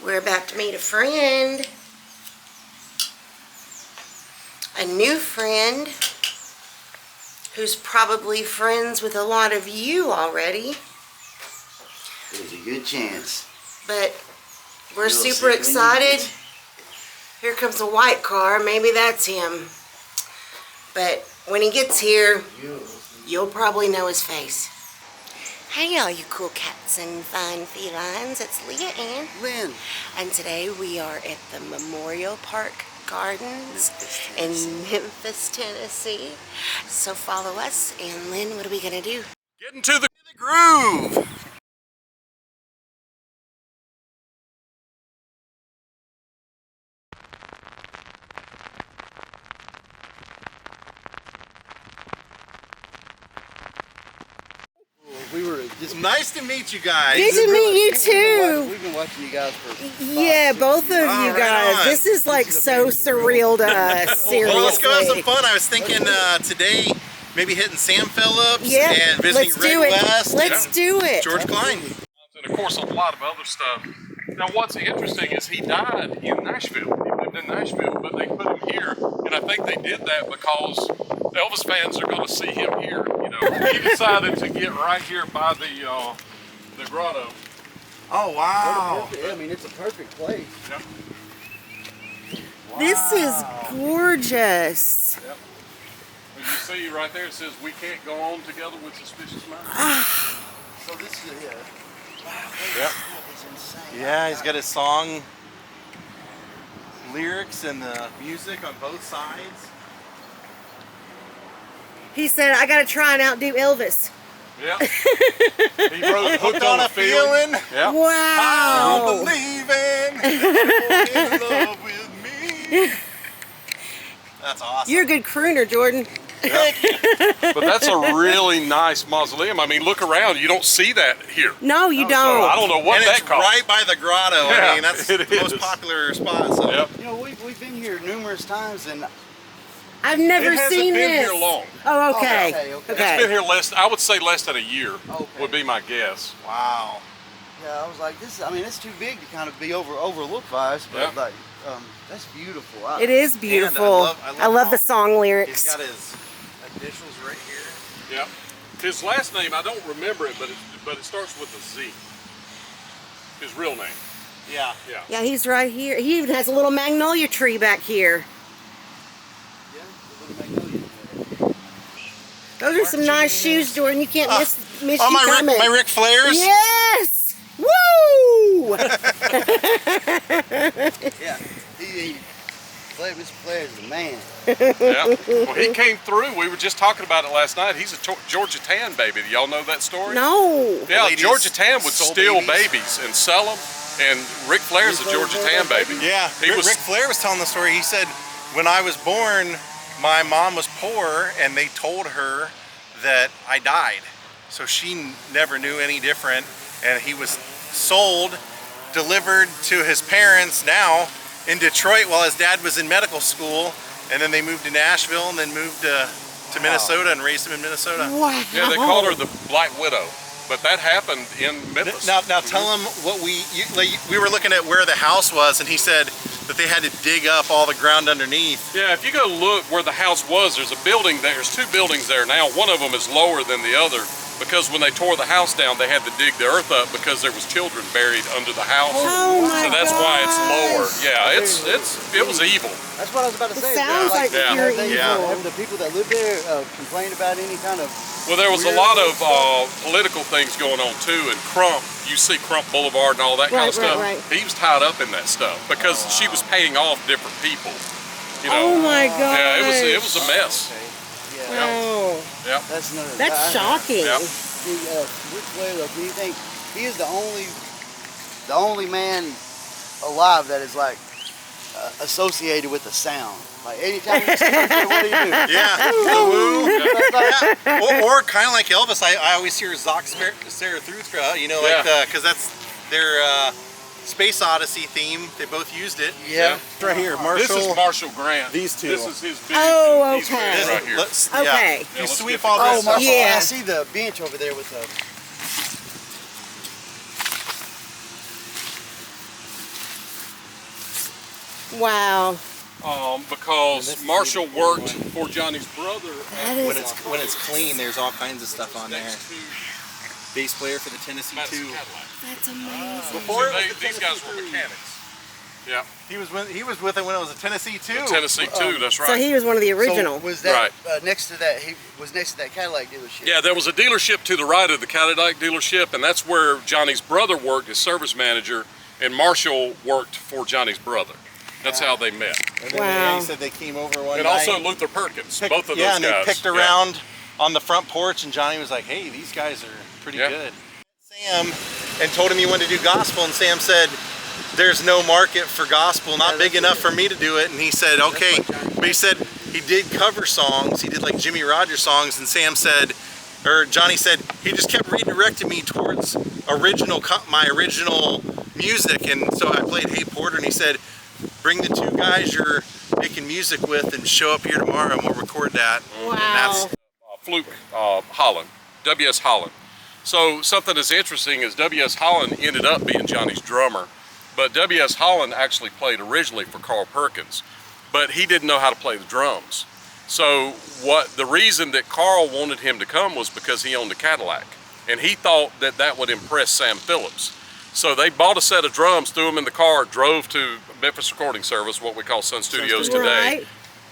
We're about to meet a friend. A new friend who's probably friends with a lot of you already. There's a good chance. But we're super excited. Here comes a white car. Maybe that's him. But when he gets here, you'll probably know his face. Hey all you cool cats and fine felines, it's Leah and Lynn. And today we are at the Memorial Park Gardens in Memphis, Tennessee. So follow us, and Lynn, what are we gonna do? Get into the groove! We were just Nice to meet you guys. Good to meet you too. We've been watching you guys for Both of you guys. on. This is like so surreal to us. Seriously. Well, let's go have some fun. I was thinking today maybe hitting Sam Phillips and visiting Red West. Let's do it. George Klein. And of course a lot of other stuff. Now what's interesting is he died in Nashville. He lived in Nashville, but they put him here, and I think they did that because Elvis fans are going to see him here. You know, he decided to get right here by the grotto. Oh wow! I mean, it's a perfect place. Yep. Wow. This is gorgeous. Yep. And you see right there, it says we can't go on together with suspicious minds. So this is it. Wow. Yep. That is insane. Yeah, he's got his song lyrics and the music on both sides. He said, I gotta try and outdo Elvis. Yeah. He wrote Hooked on a Feeling. Yeah. Wow. I'm believing that you're in love with me. That's awesome. You're a good crooner, Jordan. But that's a really nice mausoleum. I mean, look around. You don't see that here. No, you So don't. I don't know what and that it's cost. right by the grotto. Yeah, I mean, that's the it most is. popular spot. So. Yep. You know, we've been here numerous times, and I've never It hasn't seen been this. here long. Oh, okay. Okay. It's been here I would say less than a year Okay. would be my guess. Wow. yeah, I was like, this. I mean, it's too big to kind of be overlooked by us, but Yeah. like, that's beautiful. It is beautiful. I love the song He's lyrics. got his initials right here. Yeah. His last name, I don't remember it, but it starts with a Z. His real name. Yeah. Yeah. Yeah, he's right here. He even has a little magnolia tree back here. Yeah, the little magnolia. Those are some nice shoes, Jordan. You can't miss Oh, you my coming. Ric Flairs? Yes! Woo! Yeah, Mr. Flair is the man. Yeah. Well, he came through. We were just talking about it last night. He's a Georgia Tan baby. Y'all know that story? No. Yeah, Ladies Georgia Tan would sold steal babies. babies and sell them. And Ric Flair's a Georgia Tan baby. Yeah. Ric Flair was telling the story. He said, when I was born, my mom was poor, and they told her that I died. So she never knew any different. And he was sold, delivered to his parents now in Detroit while his dad was in medical school. And then they moved to Nashville and then moved to Minnesota and raised him in Minnesota. Wow. Yeah, they called her the Black Widow. But that happened in Memphis. Now tell him what we were looking at where the house was, and he said that they had to dig up all the ground underneath. Yeah, if you go look where the house was, there's a building there. There's two buildings there now. One of them is lower than the other because when they tore the house down, they had to dig the earth up because there was children buried under the house. Oh my So that's why it's lower. gosh. Yeah, it was evil. That's what I was about to It say. sounds like Yeah. pure Yeah. evil. Have the people that live there complained about any kind of? Well, there was a lot of political things going on too, and Crump, you see Crump Boulevard and all that kind of Right, stuff. right. He was tied up in that stuff because she was paying off different people. You know. Oh my god. Yeah, it was a mess. Okay. Yeah. Wow. Yeah. That's another. That's shocking. Yeah. Ric Flair, though, do you think he is the only man alive that is like associated with the sound? Like anytime you see Ric Flair, what do you do? Yeah, the woo. Yeah. Or kind of like Elvis, I always hear Zarathustra, you know, like because that's their Space Odyssey theme. They both used it. Yeah. Right here, Marshall. This is Marshall Grant. These two. This is his big. Oh, he's okay. big right here. Okay. You let's sweep get all Oh, this Marshall, up. Yeah. I see the bench over there with the. Wow. Because Marshall worked for Johnny's brother. When it's clean, there's all kinds of stuff on there. Bass player for the Tennessee 2. That's amazing. Before it was the These guys were mechanics. Yeah. He was with it when it was a Tennessee 2. Tennessee 2, that's right. So he was one of the original. So was that Right. next to that? He was next to that Cadillac dealership. Yeah, there was a dealership to the right of the Cadillac dealership, and that's where Johnny's brother worked as service manager, and Marshall worked for Johnny's brother. That's how they met. And then Wow. he said they came over one And night. also Luther Perkins, Picked- both of those yeah, guys. and they picked around on the front porch, and Johnny was like, hey, these guys are pretty good. Sam, and told him he wanted to do gospel, and Sam said, there's no market for gospel, not big enough for me to do it. And he said, okay. But he said he did cover songs. He did like Jimmy Rogers songs, and Sam said, or Johnny said, he just kept redirecting me towards my original music. And so I played Hey Porter, and he said, bring the two guys you're making music with and show up here tomorrow and we'll record that. Wow. And that's Fluke Holland, W.S. Holland. So something that's interesting is W.S. Holland ended up being Johnny's drummer, but W.S. Holland actually played originally for Carl Perkins, but he didn't know how to play the drums. So the reason that Carl wanted him to come was because he owned a Cadillac, and he thought that that would impress Sam Phillips. So they bought a set of drums, threw them in the car, drove to Memphis Recording Service, what we call Sun Studios today.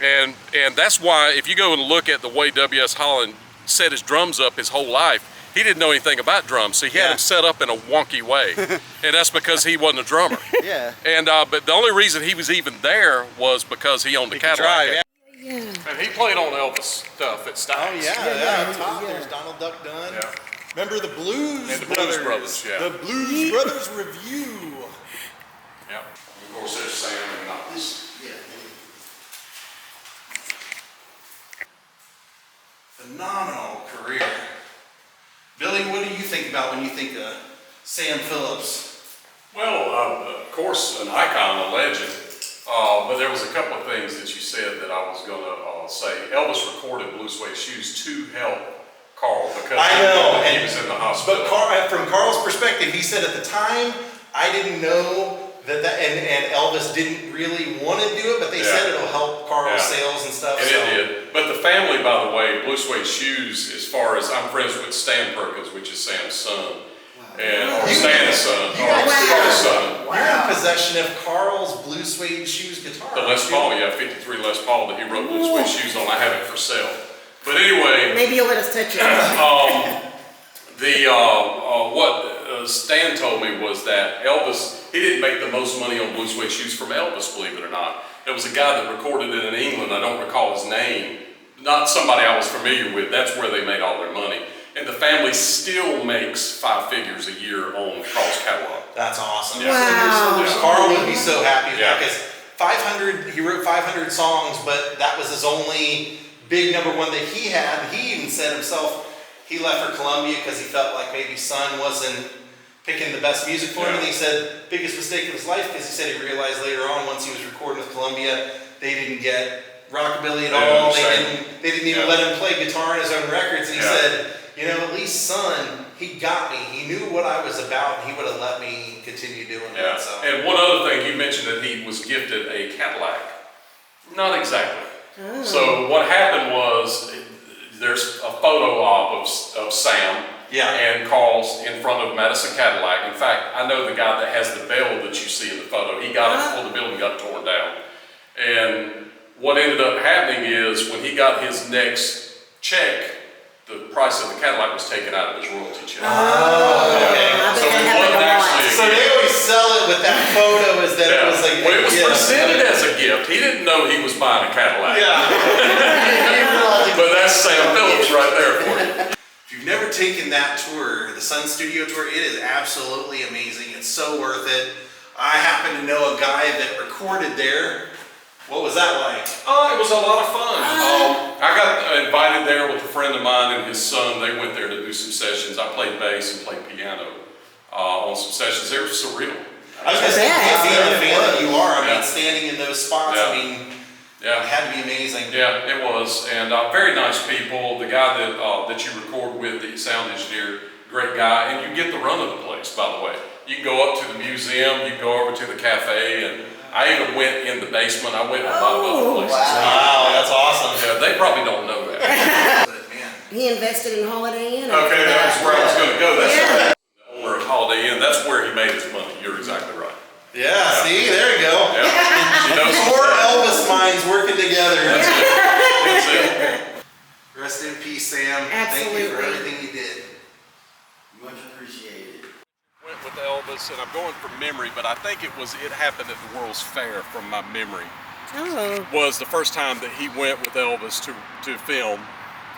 Right. And that's why if you go and look at the way W.S. Holland set his drums up his whole life, he didn't know anything about drums, so he had them set up in a wonky way. And that's because he wasn't a drummer. Yeah. And but the only reason he was even there was because he owned a Cadillac. Yeah. And he played on Elvis stuff at Styles. Oh yeah, up top there's Donald Duck Dunn. Yeah. Remember the Blues And the Blues Brothers, yeah. The Blues Brothers Review. Yeah. Of course, there's Sam and Knox. Phenomenal career. Billy, what do you think about when you think of Sam Phillips? Well, of course, an icon, a legend. But there was a couple of things that you said that I was going to say. Elvis recorded Blue Suede Shoes to help Carl because he was in the hospital. But from Carl's perspective, he said at the time, I didn't know that and Elvis didn't really want to do it, but they said it'll help Carl's sales and stuff. And it did. But the family, by the way, Blue Suede Shoes, as far as I'm friends with Stan Perkins, which is Sam's son, or Stan's son, or Carl's son. You're in possession of Carl's Blue Suede Shoes guitar. The Les Paul, 53 Les Paul that he wrote Blue Suede Shoes on. I have it for sale. But anyway, Maybe you'll let us touch it. What Stan told me was that Elvis, he didn't make the most money on Blue Suede Shoes from Elvis, believe it or not. There was a guy that recorded it in England, I don't recall his name, not somebody I was familiar with, that's where they made all their money. And the family still makes 5 figures a year on Carl's catalog. That's awesome. Yeah. Wow. Carl would be so happy with that Yeah. because he wrote 500 songs, but that was his only big #1 that he had. He even said himself, he left for Columbia because he felt like maybe Sun wasn't picking the best music for him. And he said, biggest mistake of his life, because he said he realized later on, once he was recording with Columbia, they didn't get rockabilly at all. They didn't even let him play guitar on his own records. And he said, you know, at least Sun, he got me. He knew what I was about, and he would have let me continue doing that. So. And one other thing, you mentioned that he was gifted a Cadillac. Not exactly. So what happened was, there's a photo op of Sam and Carl's in front of Madison Cadillac. In fact, I know the guy that has the bell that you see in the photo. He got it before the building got torn down. And what ended up happening is when he got his next check, the price of the Cadillac was taken out of his royalty check. So it wasn't actually So they always sell it with that photo as that it was like well, it was presented as a gift. He didn't know he was buying a Cadillac. But that's Sam Phillips right there for you. If you've never taken that tour, the Sun Studio tour, it is absolutely amazing. It's so worth it. I happen to know a guy that recorded there. What was that like? Oh, it was a lot of fun. I got invited there with a friend of mine and his son. They went there to do some sessions. I played bass and played piano on some sessions. They were surreal. I was going to say, being the fan that you are, I mean, standing in those spots, I mean, it had to be amazing. Yeah, it was. And very nice people. The guy that you record with, the sound engineer, great guy. And you get the run of the place, by the way. You can go up to the museum, you can go over to the cafe, and I even went in the basement. I went to a lot of other places. Wow, that's awesome. Yeah, they probably don't know that. He invested in Holiday Inn. Okay, that was where I was going to go. That's the owner of Holiday Inn. That's where he made his money. You're exactly right. Yeah, see, there you go. Yeah. She knows some Four stuff. Elvis minds working together. That's it. That's it. Rest in peace, Sam. Thank you for everything you did. Much appreciated. Went with Elvis, and I'm going from memory, but I think it happened at the World's Fair from my memory. Oh. Was the first time that he went with Elvis to film.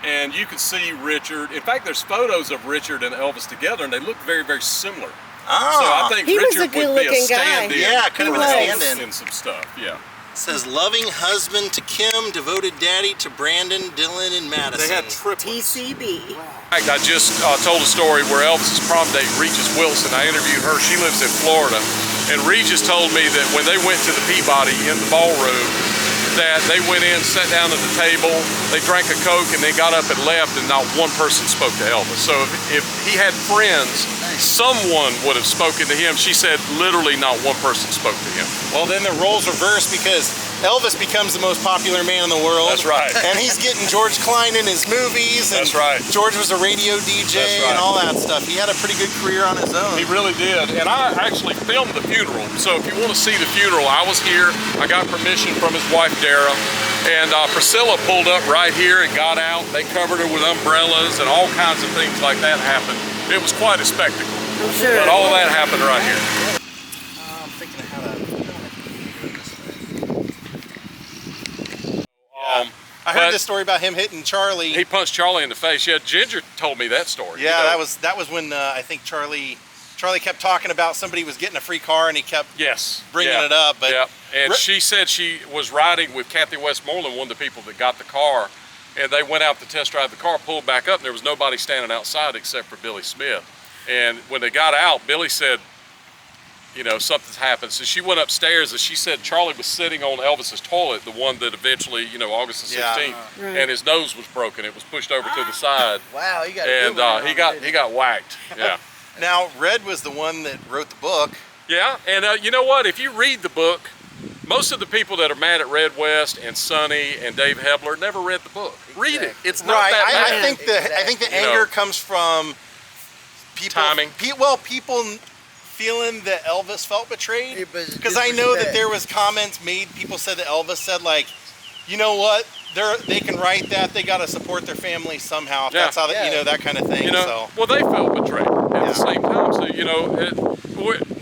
And you can see Richard. In fact, there's photos of Richard and Elvis together, and they look very, very similar. Oh. So I think He was Richard a would be a good-looking guy. stand-in. Yeah, could have been a stand-in. In some stuff, yeah. It says loving husband to Kim, devoted daddy to Brandon, Dylan, and Madison. They had triplets. TCB. In fact, I just told a story where Elvis's prom date, Regis Wilson, I interviewed her. She lives in Florida. And Regis told me that when they went to the Peabody in the ballroom, that they went in, sat down at the table, they drank a Coke, and they got up and left, and not one person spoke to Elvis. So if he had friends, someone would have spoken to him. She said literally not one person spoke to him. Well, then the roles reverse because Elvis becomes the most popular man in the world. That's right. And he's getting George Klein in his movies. And That's right. George was a radio DJ That's right. and all that stuff. He had a pretty good career on his own. He really did. And I actually filmed the funeral. So if you want to see the funeral, I was here. I got permission from his wife, Dara. And Priscilla pulled up right here and got out. They covered her with umbrellas and all kinds of things like that happened. It was quite a spectacle. I'm sure. But all of that happened right here. I'm thinking of how to do this. I heard this story about him hitting Charlie. He punched Charlie in the face. Yeah, Ginger told me that story. Yeah, you know. that was when I think Charlie kept talking about somebody was getting a free car, and he kept bringing it up. But yeah, and she said she was riding with Kathy Westmoreland, one of the people that got the car, and they went out to test drive the car, pulled back up, and there was nobody standing outside except for Billy Smith. And when they got out, Billy said, you know, something's happened. So she went upstairs, and she said Charlie was sitting on Elvis's toilet, the one that eventually, you know, August the 16th, and his nose was broken. It was pushed over to the side. Wow, you got And he got whacked. Yeah. Now, Red was the one that wrote the book. Yeah, and you know what? If you read the book, most of the people that are mad at Red West and Sonny and Dave Hebler never read the book. Read it. It's not Right. that bad. I think the anger comes from people. Timing. People feeling that Elvis felt betrayed. Because I know that there was comments made. People said that Elvis said, like, you know what? They can write that. They got to support their family somehow. If that's how you know, that kind of thing. You know, well, they felt betrayed at the same time. So, you know,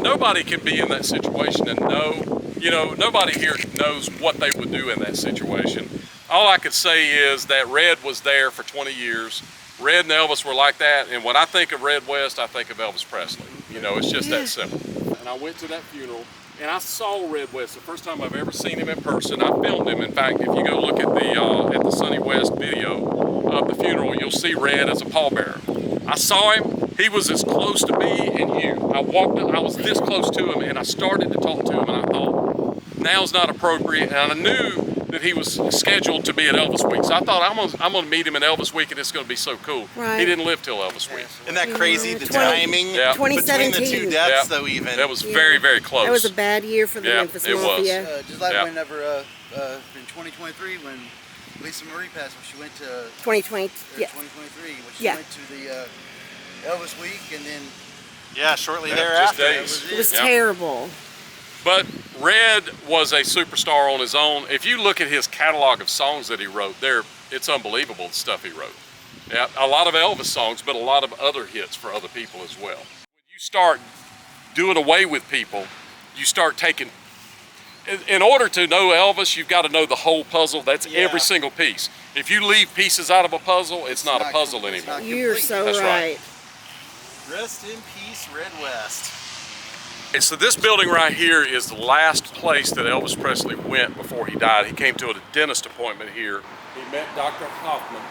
nobody can be in that situation and know. You know, nobody here knows what they would do in that situation. All I could say is that Red was there for 20 years. Red and Elvis were like that. And when I think of Red West, I think of Elvis Presley. You know, it's just that simple. And I went to that funeral. And I saw Red West the first time I've ever seen him in person. I filmed him. In fact, if you go look at the Sonny West video of the funeral, you'll see Red as a pallbearer. I saw him. He was as close to me and you. I was this close to him, and I started to talk to him, and I thought, now's not appropriate. And I knew that he was scheduled to be at Elvis Week. So I thought, I'm gonna meet him at Elvis Week, and it's gonna be so cool. Right. He didn't live till Elvis Week. Isn't that crazy? The timing between the two deaths, though, even. That was very, very close. That was a bad year for the Memphis Mafia. Was. Just like whenever in 2023 when Lisa Marie passed, when she went to 2020, 2023, when she went to the Elvis Week, and then shortly thereafter. It was terrible. But Red was a superstar on his own. If you look at his catalog of songs that he wrote, it's unbelievable the stuff he wrote. Yeah, a lot of Elvis songs, but a lot of other hits for other people as well. When you start doing away with people, you start taking. In order to know Elvis, you've got to know the whole puzzle. That's every single piece. If you leave pieces out of a puzzle, it's not a puzzle anymore. You're so That's right. Rest in peace, Red West. Okay, so this building right here is the last place that Elvis Presley went before he died. He came to a dentist appointment here. He met Dr. Hoffman,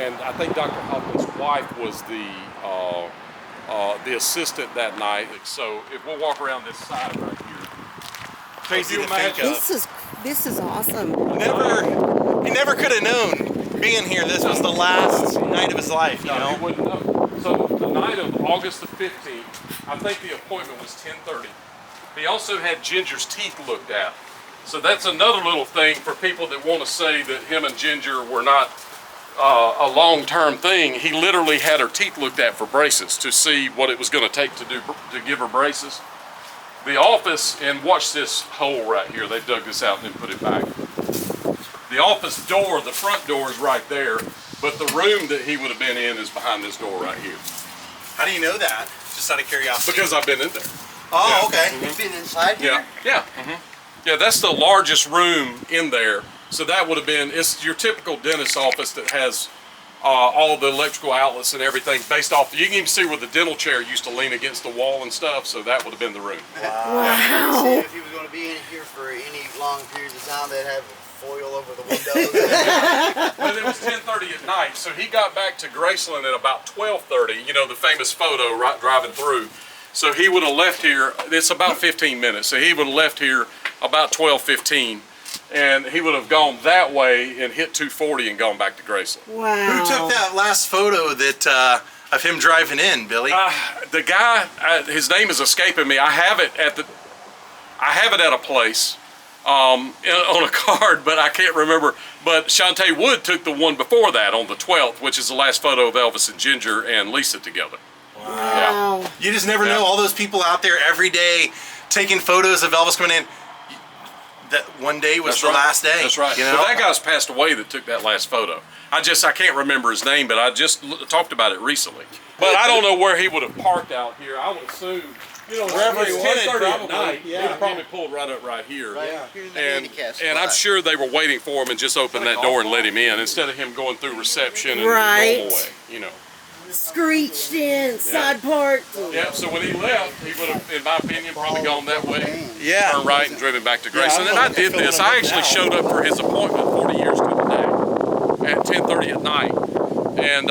and I think Dr. Hoffman's wife was the assistant that night. So if we'll walk around this side right here. Crazy to think of. This is awesome. He never could have known being here. This was the last night of his life, you know? He wouldn't know. So the night of August the 15th, I think the appointment was 10:30. He also had Ginger's teeth looked at. So that's another little thing for people that want to say that him and Ginger were not a long-term thing. He literally had her teeth looked at for braces to see what it was going to take to give her braces. The office, and watch this hole right here. They dug this out and then put it back. The office door, the front door is right there, but the room that he would have been in is behind this door right here. How do you know that? Just out of curiosity. Because I've been in there. Oh, okay. You've been inside here? Yeah. Yeah, that's the largest room in there. So that would have been, it's your typical dentist office that has all the electrical outlets and everything based off. You can even see where the dental chair used to lean against the wall and stuff. So that would have been the room. Wow. See, if he was going to be in here for any long periods of time, they'd have foil over the windows. But it was 10:30 at night, so he got back to Graceland at about 12:30. You know, the famous photo right driving through. So he would have left here. It's about 15 minutes. So he would have left here about 12:15, and he would have gone that way and hit 240 and gone back to Graceland. Wow. Who took that last photo that of him driving in, Billy? The guy, his name is escaping me. I have it at a place. On a card, but I can't remember. But Shantae Wood took the one before that on the 12th, which is the last photo of Elvis and Ginger and Lisa together. Wow. Yeah. You just never know, all those people out there every day taking photos of Elvis coming in. That one day was That's the right. last day. That's right. You know? But that guy's passed away that took that last photo. I can't remember his name, but I just talked about it recently. But I don't know where he would have parked out here. I would assume, you know, Wherever he it's wanted, 10:30 at probably. night. Yeah. He'd have probably pulled right up right here. Here's the And handicap I'm spot. sure they were waiting for him and just opened that door and let him in instead of him going through reception and Right. the normal way, you know. Screeched in, side parked. Yeah, so when he left, he would have, in my opinion, probably gone that way, Yeah. turned right and driven back to Yeah, Graceland. And I did this. I actually showed up for his appointment 40 years to the day at 10:30 at night. And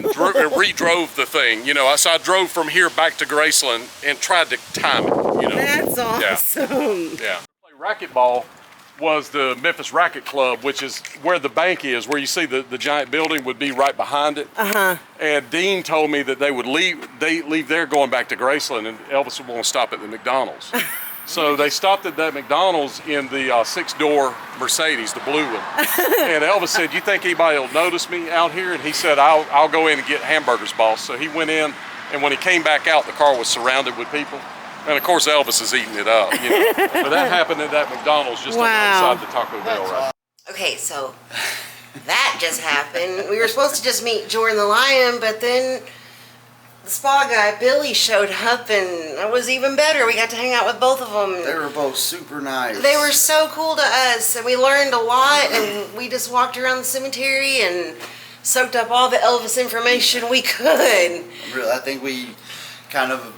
redrove the thing, you know. So I drove from here back to Graceland and tried to time it, you know. That's awesome. Yeah. Play racquetball was the Memphis Racket Club, which is where the bank is, where you see the giant building would be right behind it. And Dean told me that they would leave there going back to Graceland, and Elvis would want to stop at the McDonald's. So they stopped at that McDonald's in the 6-door Mercedes, the blue one. And Elvis said, "You think anybody will notice me out here?" And he said, I'll go in and get hamburgers, boss. So he went in, and when he came back out, the car was surrounded with people. And of course, Elvis is eating it up, you know. But that happened at that McDonald's just on the Wow. other side of the Taco Bell, right? Okay, so that just happened. We were supposed to just meet Jordan the Lion, but then the spa guy, Billy, showed up, and it was even better. We got to hang out with both of them. They were both super nice. They were so cool to us, and we learned a lot, and we just walked around the cemetery and soaked up all the Elvis information we could. I think we kind of,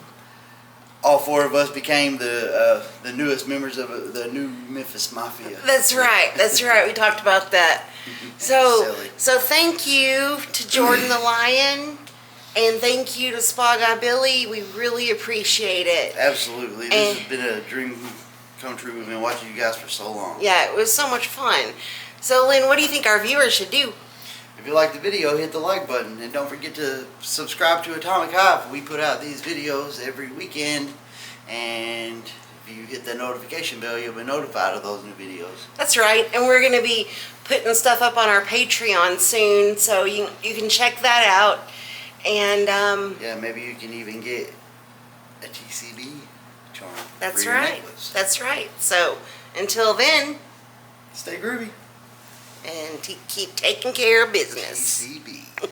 all four of us became the newest members of the new Memphis Mafia. That's right. That's right. We talked about that. So, Silly. so thank you to Jordan the Lion, and thank you to Spa Guy Billy. We really appreciate it. Absolutely. This has been a dream come true. We've been watching you guys for so long. Yeah, it was so much fun. So, Lynn, what do you think our viewers should do? If you like the video, hit the like button, and don't forget to subscribe to Atomic Hive. We put out these videos every weekend, and if you hit that notification bell, you'll be notified of those new videos. That's right, and we're going to be putting stuff up on our Patreon soon, so you can check that out. And Yeah, maybe you can even get a TCB charm. that's for your right. necklace. That's right. So until then, Stay groovy. and keep taking care of business. TCB.